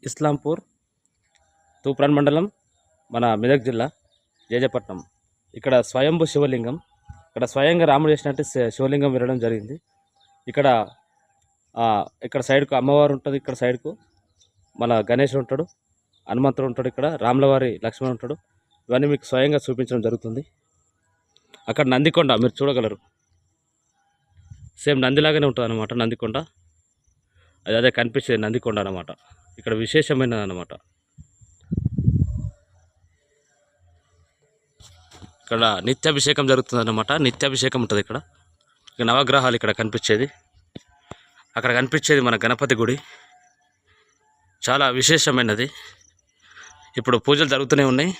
ఇస్లాంపూర్, తూప్రాన్ మండలం, మన మెదక్ జిల్లా, జేజపట్నం. ఇక్కడ స్వయంభూ శివలింగం. ఇక్కడ స్వయంగా రాముడు చేసినట్టు శివలింగం విరగడం జరిగింది. ఇక్కడ సైడ్కు అమ్మవారు ఉంటుంది, ఇక్కడ సైడ్కు మన గణేశుడు ఉంటాడు, హనుమంతుడు ఉంటాడు, ఇక్కడ రాములవారి లక్ష్మణుడు ఉంటాడు. ఇవన్నీ మీకు స్వయంగా చూపించడం జరుగుతుంది. అక్కడ నందికొండ మీరు చూడగలరు. సేమ్ నందిలాగానే ఉంటుంది అన్నమాట నందికొండ. అదే కనిపించేది నందికొండ అన్నమాట. ఇక్కడ విశేషమైనది అన్నమాట. ఇక్కడ నిత్యాభిషేకం జరుగుతుంది అన్నమాట. నిత్యాభిషేకం ఉంటుంది ఇక్కడ. ఇక నవగ్రహాలు ఇక్కడ కనిపించేది. అక్కడ కనిపించేది మన గణపతి గుడి. చాలా విశేషమైనది. ఇప్పుడు పూజలు జరుగుతూనే ఉన్నాయి.